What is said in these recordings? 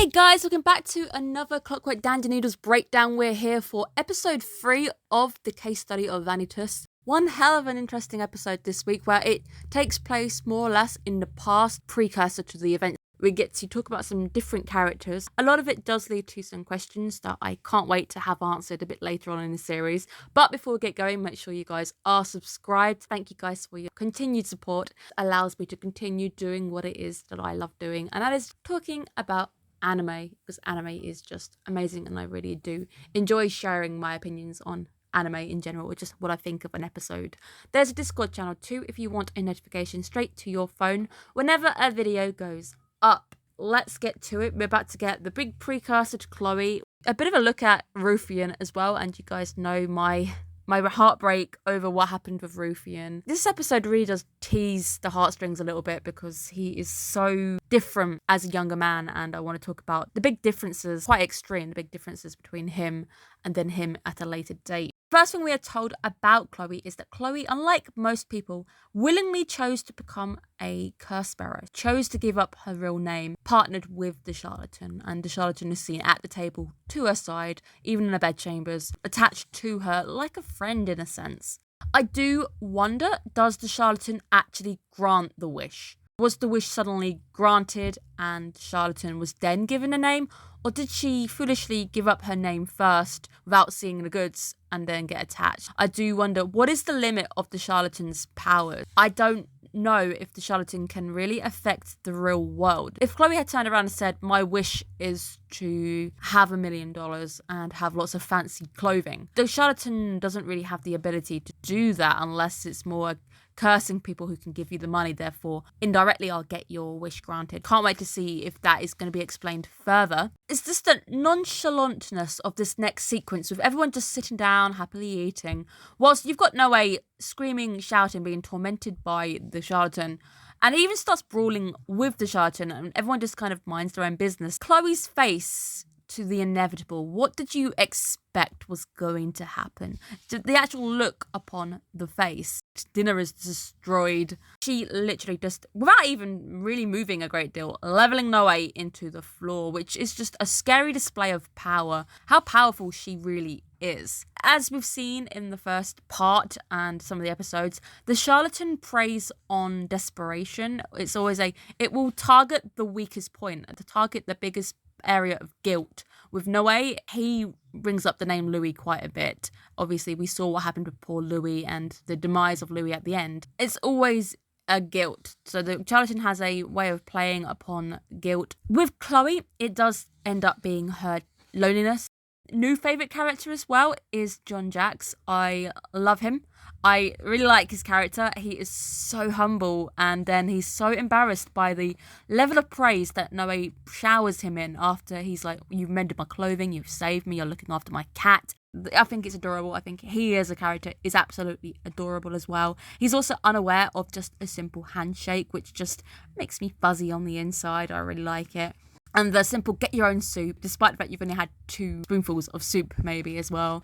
Hey guys, welcome back to another Clockwork Noodles breakdown. We're here for episode 3 of the case study of Vanitas. One hell of an interesting episode this week where it takes place more or less in the past, precursor to the event. We get to talk about some different characters. A lot of it does lead to some questions that I can't wait to have answered a bit later on in the series. But before we get going, make sure you guys are subscribed. Thank you guys for your continued support. It allows me to continue doing what it is that I love doing, and that is talking about anime, because anime is just amazing and I really do enjoy sharing my opinions on anime in general, or just what I think of an episode. There's a Discord channel too if you want a notification straight to your phone whenever a video goes up. Let's get to it. We're about to get the big precursor to Chloe, a bit of a look at Rufian as well, and you guys know my heartbreak over what happened with Rufian. This episode really does tease the heartstrings a little bit because he is so different as a younger man, and I want to talk about the big differences, quite extreme, the big differences between him and then him at a later date. First thing we are told about Chloe is that Chloe, unlike most people, willingly chose to become a curse bearer, chose to give up her real name, partnered with the charlatan, and the charlatan is seen at the table to her side, even in her bedchambers, attached to her like a friend in a sense. I do wonder, does the charlatan actually grant the wish? Was the wish suddenly granted and charlatan was then given a name? Or did she foolishly give up her name first without seeing the goods and then get attached? I do wonder, what is the limit of the charlatan's powers? I don't know if the charlatan can really affect the real world. If Chloe had turned around and said, my wish is to have $1 million and have lots of fancy clothing, the charlatan doesn't really have the ability to do that unless it's more cursing people who can give you the money, therefore indirectly I'll get your wish granted. Can't wait to see if that is going to be explained further. It's just the nonchalantness of this next sequence with everyone just sitting down happily eating whilst you've got Noe screaming, shouting, being tormented by the charlatan, and he even starts brawling with the charlatan, and everyone just kind of minds their own business. Chloe's face to the inevitable. What did you expect was going to happen? The actual look upon the face. Dinner is destroyed. She literally just, without even really moving a great deal, leveling Noe into the floor, which is just a scary display of power. How powerful she really is. As we've seen in the first part and some of the episodes, the charlatan preys on desperation. It's always it will target the weakest point, to target the biggest area of guilt. With Noe, he brings up the name Louis quite a bit. Obviously, we saw what happened with poor Louis and the demise of Louis at the end. It's always a guilt. So the charlatan has a way of playing upon guilt. With Chloe, it does end up being her loneliness. New favourite character as well is John Jax. I love him. I really like his character. He is so humble, and then he's so embarrassed by the level of praise that Noe showers him in after he's like, you've mended my clothing, you've saved me, you're looking after my cat. I think it's adorable. I think he as a character is absolutely adorable as well. He's also unaware of just a simple handshake, which just makes me fuzzy on the inside. I really like it. And the simple get your own soup, despite the fact you've only had 2 spoonfuls of soup maybe as well.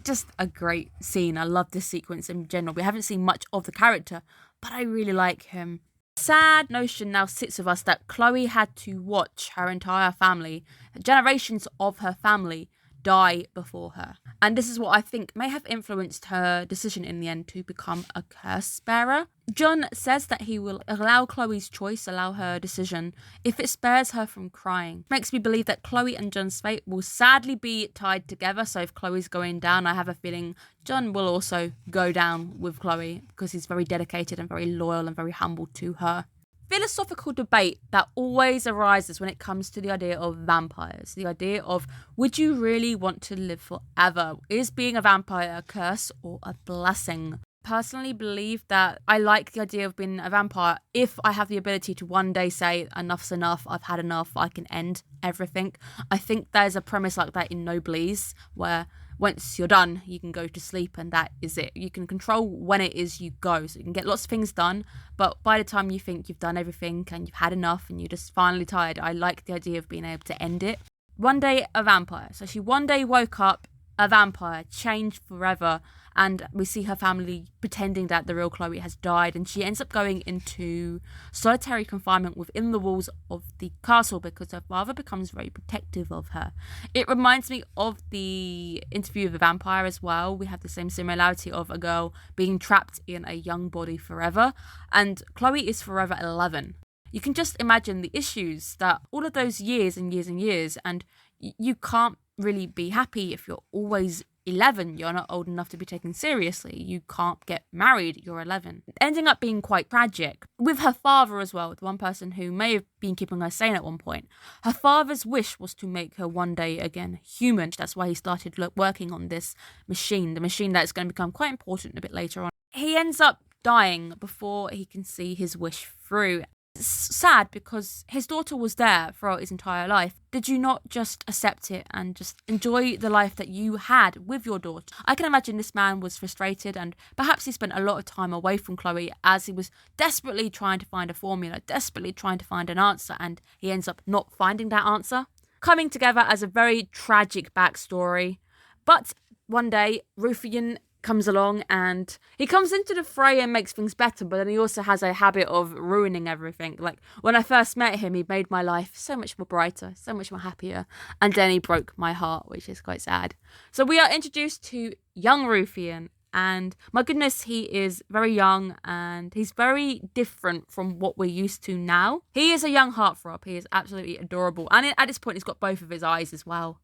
Just a great scene. I love this sequence in general. We haven't seen much of the character, but I really like him. Sad notion now sits with us that Chloe had to watch her entire family, generations of her family, die before her. And this is what I think may have influenced her decision in the end to become a curse bearer. John says that he will allow Chloe's choice, allow her decision, if it spares her from crying. Makes me believe that Chloe and John's fate will sadly be tied together. So if Chloe's going down, I have a feeling John will also go down with Chloe because he's very dedicated and very loyal and very humble to her. Philosophical debate that always arises when it comes to the idea of vampires. The idea of, would you really want to live forever? Is being a vampire a curse or a blessing? Personally believe that I like the idea of being a vampire if I have the ability to one day say, enough's enough, I've had enough, I can end everything. I think there's a premise like that in Noblesse, where once you're done, you can go to sleep and that is it. You can control when it is you go. So you can get lots of things done, but by the time you think you've done everything and you've had enough and you're just finally tired, I like the idea of being able to end it. One day a vampire. So she one day woke up a vampire, changed forever, and we see her family pretending that the real Chloe has died, and she ends up going into solitary confinement within the walls of the castle because her father becomes very protective of her. It reminds me of the Interview with a Vampire as well. We have the same similarity of a girl being trapped in a young body forever, and Chloe is forever 11. You can just imagine the issues that all of those years and years and years, and you can't really be happy if you're always 11. You're not old enough to be taken seriously. You can't get married. You're 11. Ending up being quite tragic. With her father as well, the one person who may have been keeping her sane at one point. Her father's wish was to make her one day again human. That's why he started working on this machine, the machine that's going to become quite important a bit later on. He ends up dying before he can see his wish through. It's sad because his daughter was there throughout his entire life. Did you not just accept it and just enjoy the life that you had with your daughter? I can imagine this man was frustrated, and perhaps he spent a lot of time away from Chloe as he was desperately trying to find a formula, desperately trying to find an answer, and he ends up not finding that answer. Coming together as a very tragic backstory. But one day, Ruffian comes along and he comes into the fray and makes things better, but then he also has a habit of ruining everything. Like, when I first met him, he made my life so much more brighter, so much more happier, and then he broke my heart, which is quite sad. So we are introduced to young Ruffian, and my goodness, he is very young and he's very different from what we're used to now. He is a young heartthrob. He is absolutely adorable, and at this point he's got both of his eyes as well.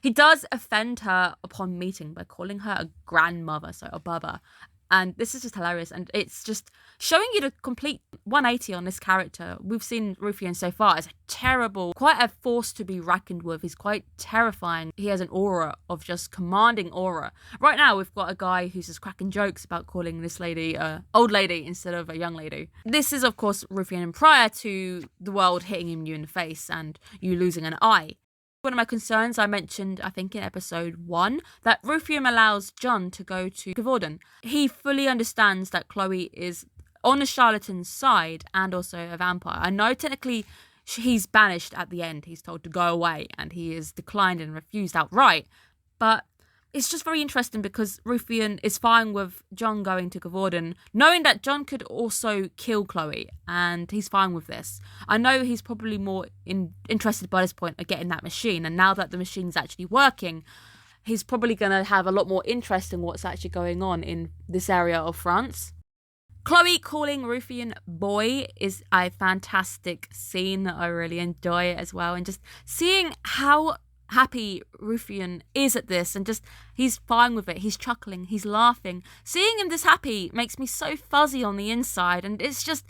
He does offend her upon meeting by calling her a grandmother, so a baba. And this is just hilarious. And it's just showing you the complete 180 on this character. We've seen Ruffian so far as a terrible, quite a force to be reckoned with. He's quite terrifying. He has an aura of just commanding aura. Right now, we've got a guy who's just cracking jokes about calling this lady a old lady instead of a young lady. This is, of course, Ruffian prior to the world hitting you in the face and you losing an eye. One of my concerns I mentioned, I think in episode 1, that Ruffian allows John to go to Gavorden. He fully understands that Chloe is on the charlatan's side and also a vampire. I know technically he's banished at the end. He's told to go away and he is declined and refused outright. But it's just very interesting because Ruffian is fine with John going to Gavorden, knowing that John could also kill Chloe, and he's fine with this. I know he's probably more interested by this point of getting that machine, and now that the machine's actually working, he's probably going to have a lot more interest in what's actually going on in this area of France. Chloe calling Ruffian boy is a fantastic scene. I really enjoy it as well, and just seeing how happy Ruffian is at this, and just he's fine with it. He's chuckling, he's laughing. Seeing him this happy makes me so fuzzy on the inside, and it's just,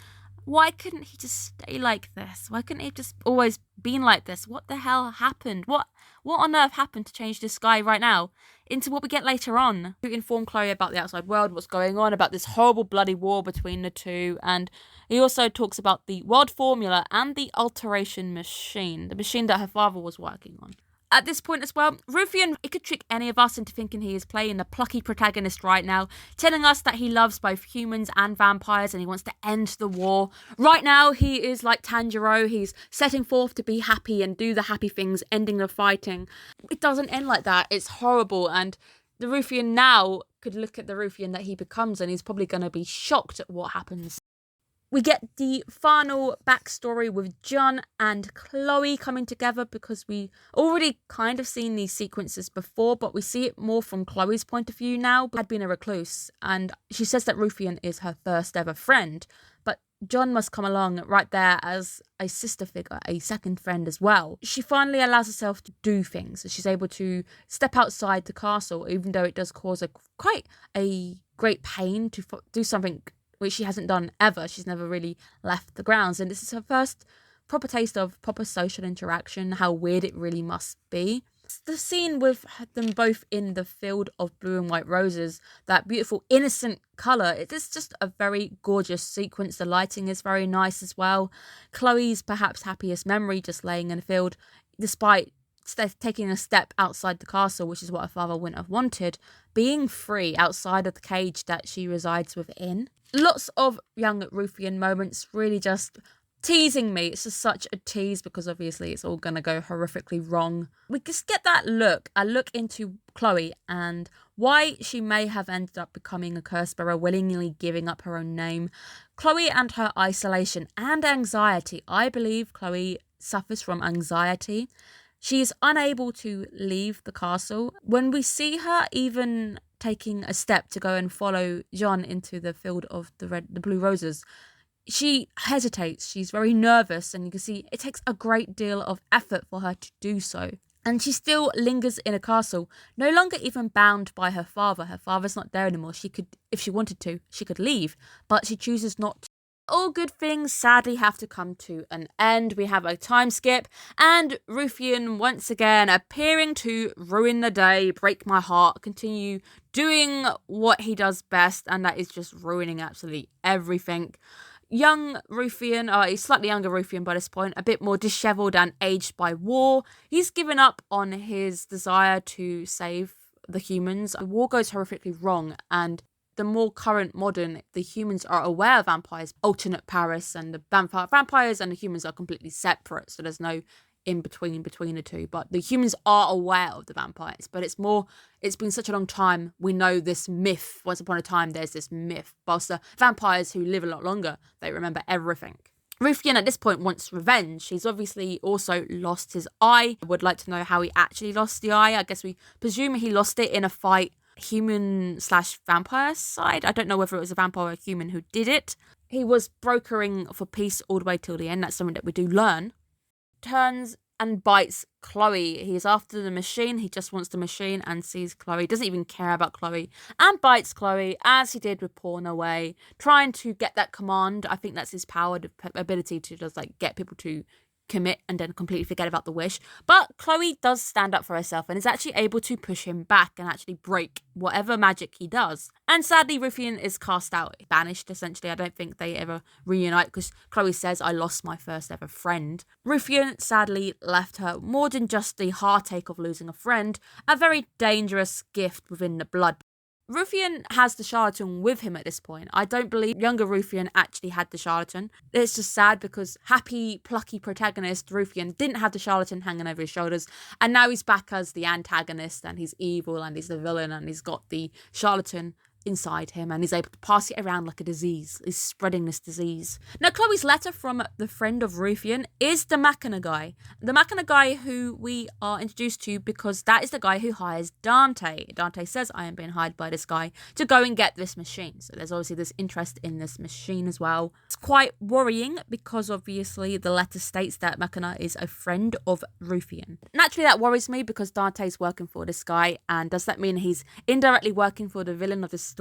why couldn't he just stay like this? Why couldn't he just always been like this? What the hell happened? What on earth happened to change this guy right now into what we get later on? To inform Chloe about the outside world, what's going on, about this horrible bloody war between the two, and he also talks about the world formula and the alteration machine, the machine that her father was working on. At this point as well, Ruffian, it could trick any of us into thinking he is playing the plucky protagonist right now, telling us that he loves both humans and vampires and he wants to end the war. Right now, he is like Tanjiro. He's setting forth to be happy and do the happy things, ending the fighting. It doesn't end like that. It's horrible, and the Ruffian now could look at the Ruffian that he becomes and he's probably going to be shocked at what happens. We get the final backstory with John and Chloe coming together because we already kind of seen these sequences before, but we see it more from Chloe's point of view now. Had been a recluse, and she says that Ruffian is her first ever friend, but John must come along right there as a sister figure, a second friend as well. She finally allows herself to do things. She's able to step outside the castle, even though it does cause quite a great pain to do something which she hasn't done ever. She's never really left the grounds. And this is her first proper taste of proper social interaction, how weird it really must be. It's the scene with them both in the field of blue and white roses, that beautiful innocent colour. It is just a very gorgeous sequence. The lighting is very nice as well. Chloe's perhaps happiest memory, just laying in a field, despite taking a step outside the castle, which is what her father wouldn't have wanted, being free outside of the cage that she resides within. Lots of young Ruffian moments, really just teasing me. It's just such a tease because obviously it's all going to go horrifically wrong. We just get that look, a look into Chloe and why she may have ended up becoming a curse bearer, willingly giving up her own name. Chloe and her isolation and anxiety. I believe Chloe suffers from anxiety. She is unable to leave the castle. When we see her even taking a step to go and follow John into the field of the blue roses, she hesitates. She's very nervous, and you can see it takes a great deal of effort for her to do so. And she still lingers in a castle, no longer even bound by her father. Her father's not there anymore. She could, if she wanted to, she could leave, but she chooses not to. All good things sadly have to come to an end. We have a time skip, and Ruffian once again appearing to ruin the day, break my heart, continue doing what he does best, and that is just ruining absolutely everything. Young Ruffian, he's slightly younger Ruffian by this point, a bit more dishevelled and aged by war. He's given up on his desire to save the humans. The war goes horrifically wrong, and the more current modern, the humans are aware of vampires, alternate Paris, and the vampires and the humans are completely separate, so there's no in between the two, but the humans are aware of the vampires. But it's been such a long time, we know this myth. Once upon a time there's this myth, whilst the vampires who live a lot longer, they remember everything. Ruffian at this point wants revenge. He's obviously also lost his eye. I would like to know how he actually lost the eye. I guess we presume he lost it in a fight, human/vampire side. I don't know whether it was a vampire or a human who did it. He was brokering for peace all the way till the end. That's something that we do learn. Turns and bites Chloe. He's after the machine. He just wants the machine and sees Chloe. Doesn't even care about Chloe. And bites Chloe as he did with Pawn Away. Trying to get that command. I think that's his power, the ability to just like get people to commit and then completely forget about the wish. But Chloe does stand up for herself and is actually able to push him back and actually break whatever magic he does. And sadly, Ruffian is cast out, banished essentially. I don't think they ever reunite because Chloe says, I lost my first ever friend. Ruffian sadly left her more than just the heartache of losing a friend, a very dangerous gift within the blood. Ruffian has the charlatan with him at this point. I don't believe younger Ruffian actually had the charlatan. It's just sad because happy, plucky protagonist Ruffian didn't have the charlatan hanging over his shoulders, and now he's back as the antagonist, and he's evil, and he's the villain, and he's got the charlatan inside him, and he's able to pass it around like a disease. He's spreading this disease. Now, Chloe's letter from the friend of Ruffian is the Machina guy. The Machina guy who we are introduced to because that is the guy who hires Dante. Dante says, I am being hired by this guy to go and get this machine. So there's obviously this interest in this machine as well. It's quite worrying because obviously the letter states that Machina is a friend of Ruffian. Naturally, that worries me because Dante's working for this guy, and does that mean he's indirectly working for the villain of the story?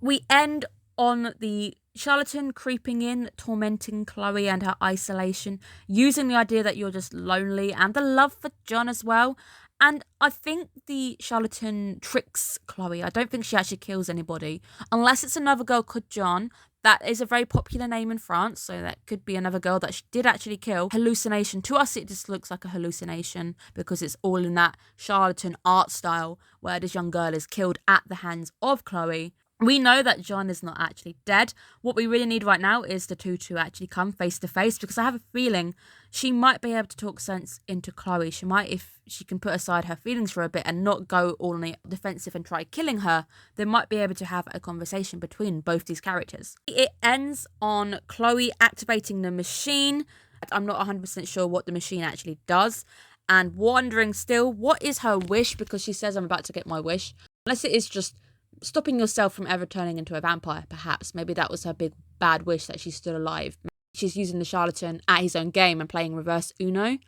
We end on the charlatan creeping in, tormenting Chloe and her isolation, using the idea that you're just lonely and the love for John as well. And I think the charlatan tricks Chloe. I don't think she actually kills anybody, unless it's another girl called John. That is a very popular name in France, so that could be another girl that she did actually kill. Hallucination. To us, it just looks like a hallucination because it's all in that charlatan art style where this young girl is killed at the hands of Chloe. We know that John is not actually dead. What we really need right now is the two to actually come face to face, because I have a feeling she might be able to talk sense into Chloe. She might, if she can put aside her feelings for a bit and not go all on the defensive and try killing her, they might be able to have a conversation between both these characters. It ends on Chloe activating the machine. I'm not 100% sure what the machine actually does, and wondering still, what is her wish? Because she says, I'm about to get my wish. Unless it is just stopping yourself from ever turning into a vampire, perhaps. Maybe that was her big bad wish, that she's still alive. She's using the charlatan at his own game and playing reverse Uno.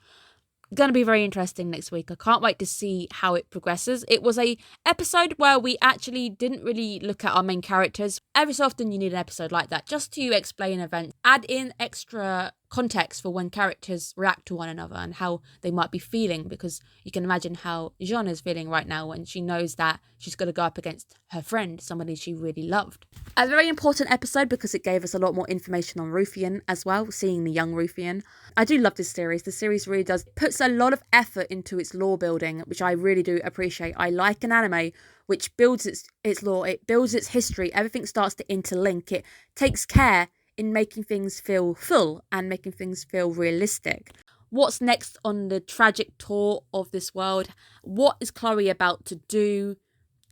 Going to be very interesting next week. I can't wait to see how it progresses. It was a episode where we actually didn't really look at our main characters. Every so often you need an episode like that just to explain events, add in extra context for when characters react to one another and how they might be feeling, because you can imagine how Jeanne is feeling right now when she knows that she's got to go up against her friend, somebody she really loved. A very important episode because it gave us a lot more information on Ruffian as well, seeing the young Ruffian. I do love this series. The series really puts a lot of effort into its lore building, which I really do appreciate. I like an anime which builds its lore, it builds its history, everything starts to interlink, it takes care in making things feel full and making things feel realistic. What's next on the tragic tour of this world? What is Chloe about to do?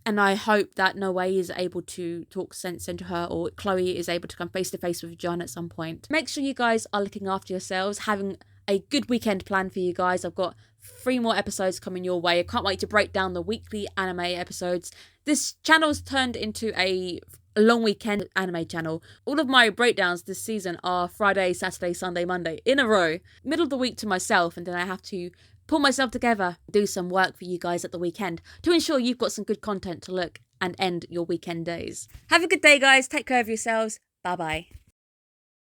And I hope that Noe is able to talk sense into her, or Chloe is able to come face to face with John at some point. Make sure you guys are looking after yourselves, having a good weekend planned for you guys. I've got 3 more episodes coming your way. I can't wait to break down the weekly anime episodes. This channel's turned into a long weekend anime channel. All of my breakdowns this season are Friday, Saturday, Sunday, Monday in a row. Middle of the week to myself, and then I have to pull myself together, do some work for you guys at the weekend to ensure you've got some good content to look and end your weekend days. Have a good day, guys. Take care of yourselves. Bye bye.